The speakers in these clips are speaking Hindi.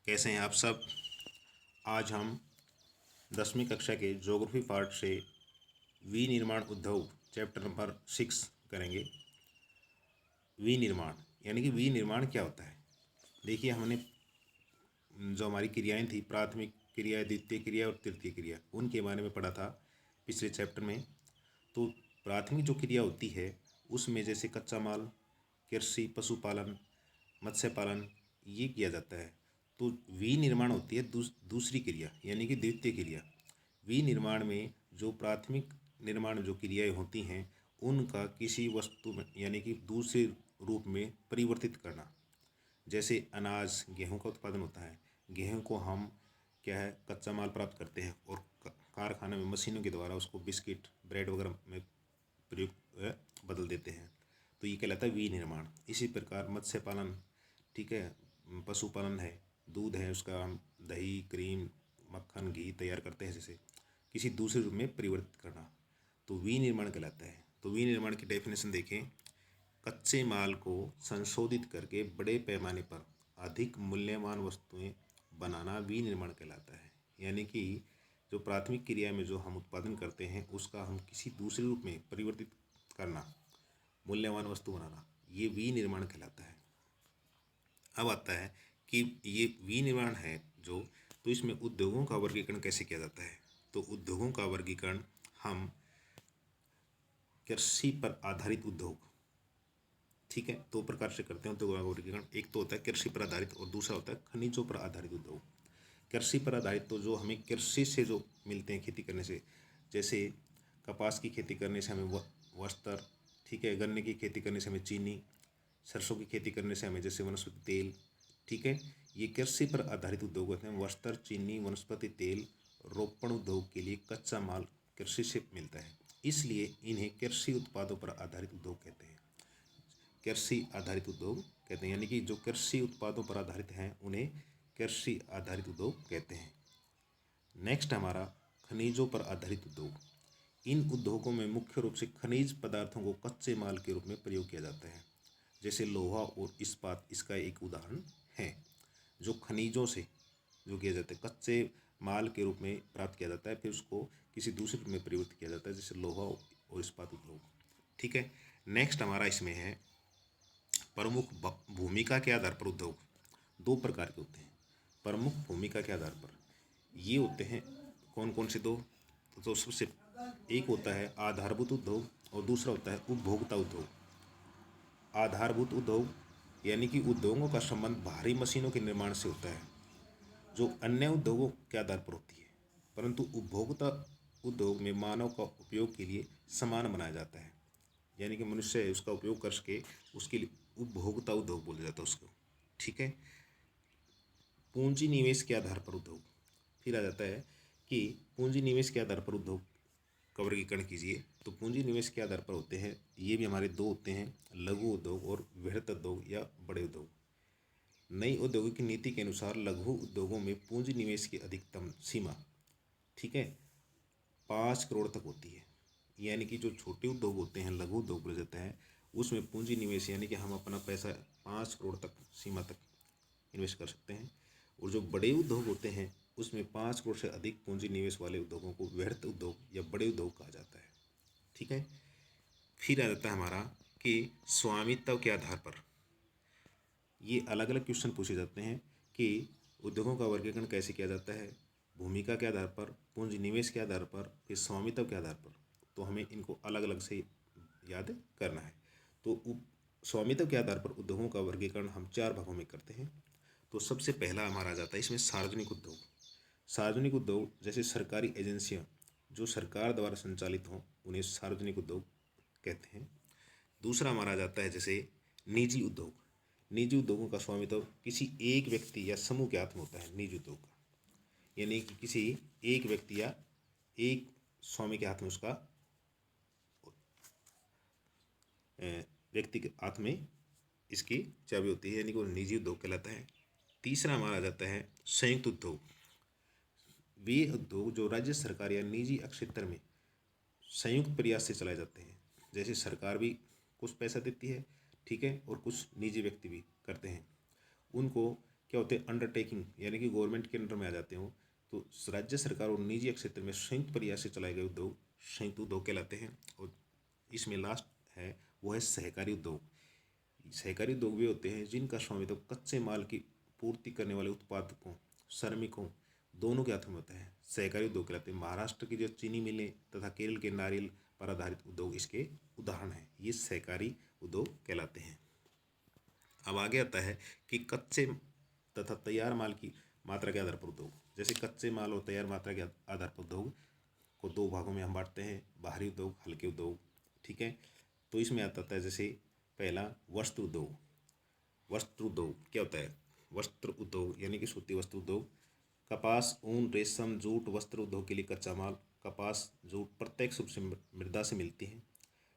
कैसे हैं आप सब। आज हम 10वीं कक्षा के ज्योग्राफी पार्ट से विनिर्माण उद्योग चैप्टर नंबर 6 करेंगे। विनिर्माण यानी कि विनिर्माण क्या होता है। देखिए, हमने जो हमारी क्रियाएं थी, प्राथमिक क्रिया, द्वितीय क्रिया और तृतीय क्रिया, उनके बारे में पढ़ा था पिछले चैप्टर में। तो प्राथमिक जो क्रिया होती है उसमें जैसे कच्चा माल, कृषि, पशुपालन, मत्स्य पालन, ये किया जाता है। तो विनिर्माण होती है दूसरी क्रिया यानी कि द्वितीय क्रिया। विनिर्माण में जो प्राथमिक निर्माण जो क्रियाएं होती हैं उनका किसी वस्तु में यानी कि दूसरे रूप में परिवर्तित करना। जैसे अनाज, गेहूं का उत्पादन होता है। गेहूं को हम क्या है, कच्चा माल प्राप्त करते हैं और कारखाने में मशीनों के द्वारा उसको बिस्किट, ब्रेड वगैरह में प्रयोग बदल देते हैं। तो ये कहलाता है विनिर्माण। इसी प्रकार मत्स्य पालन, ठीक है, पशुपालन है, दूध है, उसका हम दही, क्रीम, मक्खन, घी तैयार करते हैं, जैसे किसी दूसरे रूप में परिवर्तित करना, तो विनिर्माण कहलाता है। तो विनिर्माण की डेफिनेशन देखें। कच्चे माल को संशोधित करके बड़े पैमाने पर अधिक मूल्यवान वस्तुएं बनाना विनिर्माण कहलाता है। यानी कि जो प्राथमिक क्रिया में जो हम उत्पादन करते हैं उसका हम किसी दूसरे रूप में परिवर्तित करना, मूल्यवान वस्तु बनाना, ये विनिर्माण कहलाता है। अब आता है कि ये विनिर्माण है जो, तो इसमें उद्योगों का वर्गीकरण कैसे किया जाता है। तो उद्योगों का वर्गीकरण हम कृषि पर आधारित उद्योग, ठीक है, दो प्रकार से करते हैं उद्योगों का वर्गीकरण। एक तो होता है कृषि पर आधारित और दूसरा होता है खनिजों पर आधारित उद्योग। कृषि पर आधारित तो जो हमें कृषि से जो मिलते हैं खेती करने से, जैसे कपास की खेती करने से हमें वस्त्र, ठीक है, गन्ने की खेती करने से हमें चीनी, सरसों की खेती करने से हमें जैसे वनस्पति तेल, ठीक है, ये कृषि पर आधारित उद्योग होते हैं। वस्त्र, चीनी, वनस्पति तेल, रोपण उद्योग के लिए कच्चा माल कृषि से मिलता है, इसलिए इन्हें कृषि उत्पादों पर आधारित उद्योग कहते हैं। कृषि आधारित उद्योग कहते हैं, यानी कि जो कृषि उत्पादों पर आधारित हैं उन्हें कृषि आधारित उद्योग कहते हैं। नेक्स्ट हमारा खनिजों पर आधारित उद्योग। इन उद्योगों में मुख्य रूप से खनिज पदार्थों को कच्चे माल के रूप में प्रयोग किया जाता है, जैसे लोहा और इस्पात इसका एक उदाहरण है। जो खनिजों से जो किया जाता है, कच्चे माल के रूप में प्राप्त किया जाता है, फिर उसको किसी दूसरे रूप में परिवर्तित किया जाता है, जैसे लोहा और इस्पात उद्योग, ठीक है। नेक्स्ट हमारा इसमें है प्रमुख भूमिका के आधार पर उद्योग। दो प्रकार के होते हैं प्रमुख भूमिका के आधार पर। ये होते हैं कौन कौन से दो, तो सबसे एक होता है आधारभूत उद्योग और दूसरा होता है उपभोक्ता उद्योग। आधारभूत उद्योग यानी कि उद्योगों का संबंध भारी मशीनों के निर्माण से होता है जो अन्य उद्योगों के आधार पर होती है, परंतु उपभोक्ता उद्योग में मानव का उपयोग के लिए सामान बनाया जाता है, यानी कि मनुष्य उसका उपयोग कर सके, उसके लिए उपभोक्ता उद्योग बोला जाता है उसको, ठीक है। पूंजी निवेश के आधार पर उद्योग, फिर आ जाता है कि पूंजी निवेश के आधार पर उद्योग का वर्गीकरण कीजिए। तो पूंजी निवेश के आधार पर होते हैं, ये भी हमारे दो होते हैं, लघु उद्योग और बृहत उद्योग या बड़े उद्योग। नई औद्योगिक नीति के अनुसार लघु उद्योगों में पूंजी निवेश की अधिकतम सीमा, ठीक है, 5 करोड़ तक होती है। यानी कि जो छोटे उद्योग होते हैं, लघु उद्योग बोला जाता है, उसमें पूंजी निवेश यानी कि हम अपना पैसा 5 करोड़ तक सीमा तक इन्वेस्ट कर सकते हैं। और जो बड़े उद्योग होते हैं उसमें 5 करोड़ से अधिक पूंजी निवेश वाले उद्योगों को बृहत उद्योग या बड़े उद्योग कहा जाता है, ठीक है। फिर आ जाता है हमारा कि स्वामित्व के आधार पर। ये अलग अलग क्वेश्चन पूछे जाते हैं कि उद्योगों का वर्गीकरण कैसे किया जाता है, भूमिका के आधार पर, पूंजी निवेश के आधार पर, फिर स्वामित्व के आधार पर। तो हमें इनको अलग अलग से याद करना है। तो स्वामित्व के आधार पर उद्योगों का वर्गीकरण हम 4 भागों में करते हैं। तो सबसे पहला हमारा आ जाता है इसमें सार्वजनिक उद्योग। सार्वजनिक उद्योग जैसे सरकारी एजेंसियां जो सरकार द्वारा संचालित हों उन्हें सार्वजनिक उद्योग कहते हैं। दूसरा हमारा आ जाता है जैसे निजी उद्योग। निजी उद्योगों का स्वामित्व किसी एक व्यक्ति या समूह के हाथ में होता है निजी उद्योग का, यानी कि किसी एक व्यक्ति या एक स्वामी के हाथ में उसका व्यक्ति के हाथ में इसकी चाबी होती है, यानी कि वो निजी उद्योग कहलाता है। तीसरा हमारा आ जाता है संयुक्त उद्योग। वे उद्योग जो राज्य सरकार या निजी क्षेत्र में संयुक्त प्रयास से चलाए जाते हैं, जैसे सरकार भी कुछ पैसा देती है, ठीक है, और कुछ निजी व्यक्ति भी करते हैं, उनको क्या होते हैं, अंडरटेकिंग यानी कि गवर्नमेंट के अंडर में आ जाते हो। तो राज्य सरकार और निजी क्षेत्र में संयुक्त प्रयास से चलाए गए उद्योग संयुक्त उद्योग कहलाते हैं। और इसमें लास्ट है वो है सहकारी उद्योग। सहकारी उद्योग वे होते हैं जिनका स्वामित्व कच्चे माल की पूर्ति करने वाले उत्पादकों, श्रमिकों दोनों के हाथों में होता है। सहकारी उद्योग कहलाते हैं। महाराष्ट्र की जो चीनी मिलें तथा केरल के नारियल पर आधारित उद्योग इसके उदाहरण हैं। ये सहकारी उद्योग कहलाते हैं। अब आगे आता है कि कच्चे तथा तैयार माल की मात्रा के आधार पर उद्योग। जैसे कच्चे माल और तैयार मात्रा के आधार पर उद्योग को दो भागों में हम बांटते हैं, बाहरी उद्योग, हल्के उद्योग। ठीक है, तो इसमें आता है जैसे पहला वस्त्र उद्योग। वस्त्र उद्योग क्या होता है, वस्त्र उद्योग यानी कि सूती वस्त्र उद्योग। कपास, ऊन, रेशम, जूट वस्त्र उद्योग के लिए कच्चा माल कपास, जूट प्रत्यक्ष रूप से मृदा से मिलती हैं।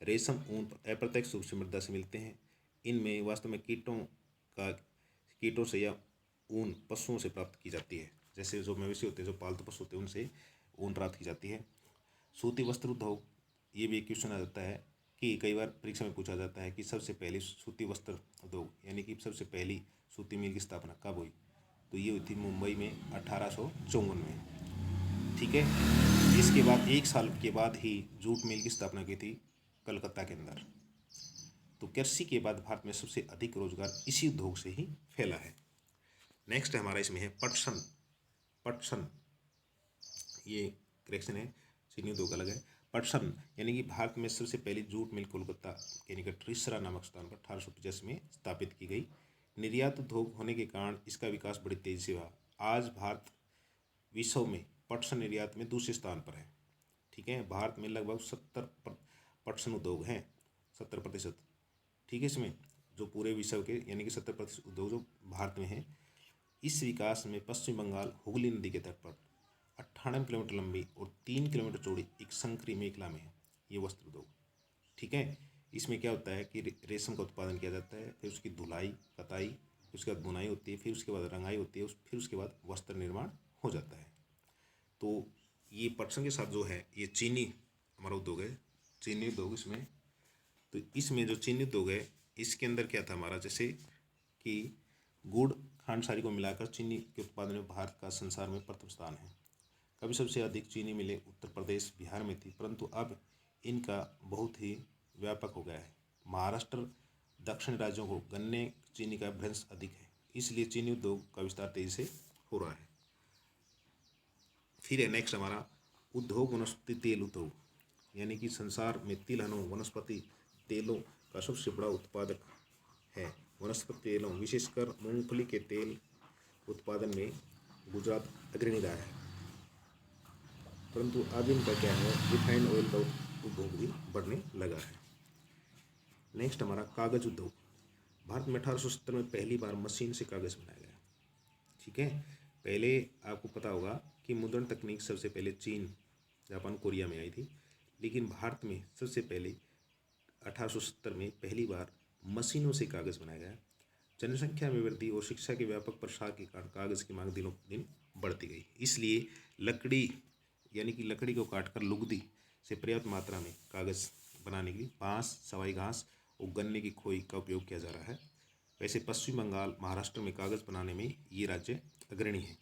रेशम, ऊन अप्रत्यक्ष रूप से मृदा से मिलते हैं। इनमें वास्तव में कीटों से या ऊन पशुओं से प्राप्त की जाती है। जैसे जो मवेशी होते हैं, जो पालतू पशु होते हैं, उनसे ऊन प्राप्त की जाती है। सूती वस्त्र उद्योग, ये भी एक क्वेश्चन आ जाता है कि कई बार परीक्षा में पूछा जाता है कि सबसे पहले सूती वस्त्र उद्योग यानी कि सबसे पहली सूती मिल की स्थापना कब हुई, तो ये हुई थी मुंबई में 1854 में। ठीक है, इसके बाद 1 साल के बाद ही जूट मिल की स्थापना की थी कलकत्ता के अंदर। तो कृषि के बाद भारत में सबसे अधिक रोजगार इसी उद्योग से ही फैला है। नेक्स्ट हमारा इसमें है पटसन। पटसन ये करेक्शन है, चीनी उद्योग अलग है। पटसन यानी कि भारत में सबसे पहली जूट मिल कोलकाता के निकट रिसरा नामक स्थान पर 1885 में स्थापित की गई। निर्यात उद्योग होने के कारण इसका विकास बड़ी तेजी से हुआ। आज भारत विश्व में पटसन निर्यात में दूसरे स्थान पर है। ठीक है, भारत में लगभग 70 पटसन उद्योग हैं, 70%। ठीक है, इसमें जो पूरे विश्व के यानी कि 70% उद्योग जो भारत में हैं। इस विकास में पश्चिम बंगाल हुगली नदी के तट पर 98 किलोमीटर लंबी और 3 किलोमीटर चौड़ी एक संकरी मेखला में है ये वस्त्र उद्योग। ठीक है, इसमें क्या होता है कि रेशम का उत्पादन किया जाता है, फिर उसकी धुलाई, कताई, फिर उसके बाद बुनाई होती है, फिर उसके बाद रंगाई होती है, फिर उसके बाद वस्त्र निर्माण हो जाता है। तो ये पटसन के साथ जो है ये चीनी हमारा उद्योग है, चीनी उद्योग इसमें। तो इसमें जो चीनी उद्योग है इसके अंदर क्या था हमारा, जैसे कि गुड़, खांडसारी को मिलाकर चीनी के उत्पादन में भारत का संसार में प्रथम स्थान है। कभी सबसे अधिक चीनी मिलें उत्तर प्रदेश, बिहार में थी, परंतु अब इनका बहुत ही व्यापक हो गया है। महाराष्ट्र, दक्षिण राज्यों को गन्ने चीनी का भ्रंश अधिक है, इसलिए चीनी उद्योग का विस्तार तेजी से हो रहा है। फिर है नेक्स्ट हमारा उद्योग वनस्पति तेल उद्योग, यानी कि संसार में तिलहनों वनस्पति तेलों का सबसे बड़ा उत्पादक है। वनस्पति तेलों विशेषकर मूंगफली के तेल उत्पादन में गुजरात अग्रणी रहा है, परंतु आज इनका क्या है, रिफाइंड ऑयल का उद्योग भी बढ़ने लगा है। नेक्स्ट हमारा कागज उद्योग। भारत में 1870 में पहली बार मशीन से कागज बनाया गया। ठीक है, पहले आपको पता होगा कि मुद्रण तकनीक सबसे पहले चीन, जापान, कोरिया में आई थी, लेकिन भारत में सबसे पहले 1870 में पहली बार मशीनों से कागज़ बनाया गया। जनसंख्या में वृद्धि और शिक्षा के व्यापक प्रसार के कारण कागज़ की मांग दिनों दिन बढ़ती गई, इसलिए लकड़ी यानी कि लकड़ी को काटकर लुगदी से पर्याप्त मात्रा में कागज़ बनाने के लिए बांस, सवाई घास और गन्ने की खोई का उपयोग किया जा रहा है। वैसे पश्चिम बंगाल, महाराष्ट्र में कागज़ बनाने में ये राज्य अग्रणी है।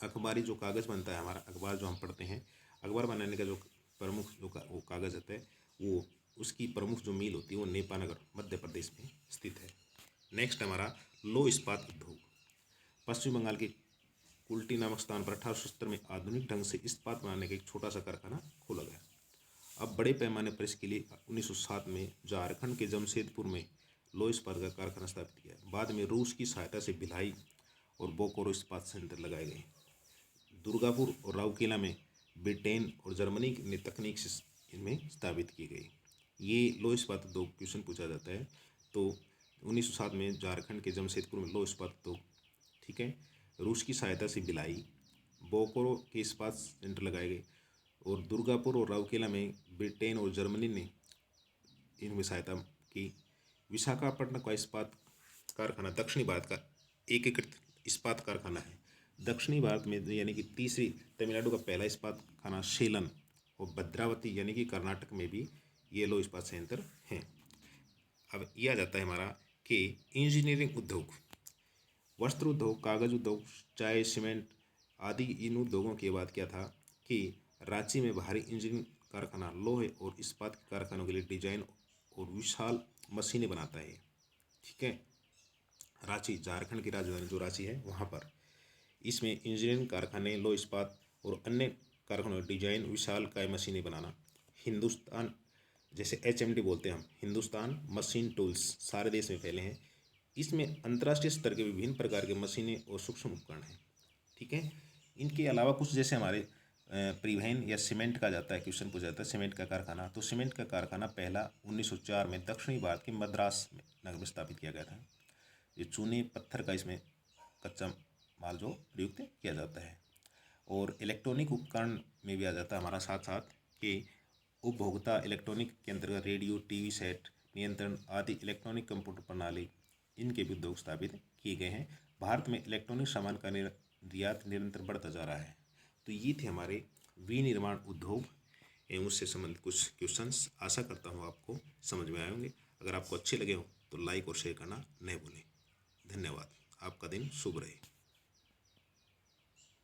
अखबारी जो कागज़ बनता है, हमारा अखबार जो हम पढ़ते हैं, अखबार बनाने का जो प्रमुख जो वो कागज़ होता है, वो उसकी प्रमुख जो मिल होती है वो नेपानगर मध्य प्रदेश में स्थित है। नेक्स्ट हमारा लौह इस्पात उद्योग। पश्चिम बंगाल के कुल्टी नामक स्थान पर 1870 में आधुनिक ढंग से इस्पात बनाने का एक छोटा सा कारखाना खोला गया। अब बड़े पैमाने पर इसके लिए 1907 में झारखंड के जमशेदपुर में लौह इस्पात का कारखाना स्थापित किया। बाद में रूस की सहायता से भिलाई और बोकारो इस्पात संयंत्र लगाए गए। दुर्गापुर और राउरकेला में ब्रिटेन और जर्मनी ने तकनीक से इनमें स्थापित की गई। ये लौह इस्पात उद्योग क्वेश्चन पूछा जाता है। तो 1907 में झारखंड के जमशेदपुर में लौह इस्पात उद्योग, ठीक है, रूस की सहायता से भिलाई, बोकारो के इस्पात संयंत्र लगाए गए और दुर्गापुर और राउरकेला में ब्रिटेन और जर्मनी ने इनमें सहायता की। विशाखापट्टनम का इस्पात कारखाना दक्षिणी भारत का एकीकृत इस्पात कारखाना है। दक्षिणी भारत में यानी कि तीसरी, तमिलनाडु का पहला इस्पात कारखाना सेलन और भद्रावती यानी कि कर्नाटक में भी ये लौह इस्पात संयंत्र हैं। अब यह आ जाता है हमारा कि इंजीनियरिंग उद्योग। वस्त्र उद्योग, कागज उद्योग, चाय, सीमेंट आदि इन उद्योगों की बात क्या था कि रांची में भारी इंजीनियरिंग कारखाना, लोहे और इस्पात के कारखानों के लिए डिजाइन और विशाल मशीनें बनाता है। ठीक है, रांची झारखंड की राजधानी जो रांची है वहाँ पर इसमें इंजीनियरिंग कारखाने, लो इस्पात और अन्य कारखानों डिजाइन, विशाल काय मशीनें बनाना। हिंदुस्तान, जैसे HMD बोलते हैं हम, हिंदुस्तान मशीन टूल्स, सारे देश में फैले हैं। इसमें अंतर्राष्ट्रीय स्तर के विभिन्न प्रकार के मशीनें और सूक्ष्म उपकरण हैं। ठीक है, इनके अलावा कुछ जैसे हमारे परिवहन या सीमेंट का जाता है, क्वेश्चन पूछा जाता है सीमेंट का कारखाना, तो सीमेंट का कारखाना पहला 1904 में दक्षिणी भारत के मद्रास नगर में स्थापित किया गया था। ये चूने पत्थर का इसमें कच्चा माल जो प्रयुक्त किया जाता है। और इलेक्ट्रॉनिक उपकरण में भी आ जाता है हमारा साथ साथ कि उपभोक्ता इलेक्ट्रॉनिक के अंतर्गत रेडियो, टीवी सेट, नियंत्रण आदि इलेक्ट्रॉनिक कंप्यूटर प्रणाली, इनके भी उद्योग स्थापित किए गए हैं। भारत में इलेक्ट्रॉनिक सामान का निर्यात निरंतर बढ़ता जा रहा है। तो ये थे हमारे विनिर्माण उद्योग एवं उससे संबंधित कुछ क्वेश्चंस। आशा करता हूँ आपको समझ में आए होंगे। अगर आपको अच्छे लगे हो तो लाइक और शेयर करना नहीं भूलें। धन्यवाद। आपका दिन शुभ रहे।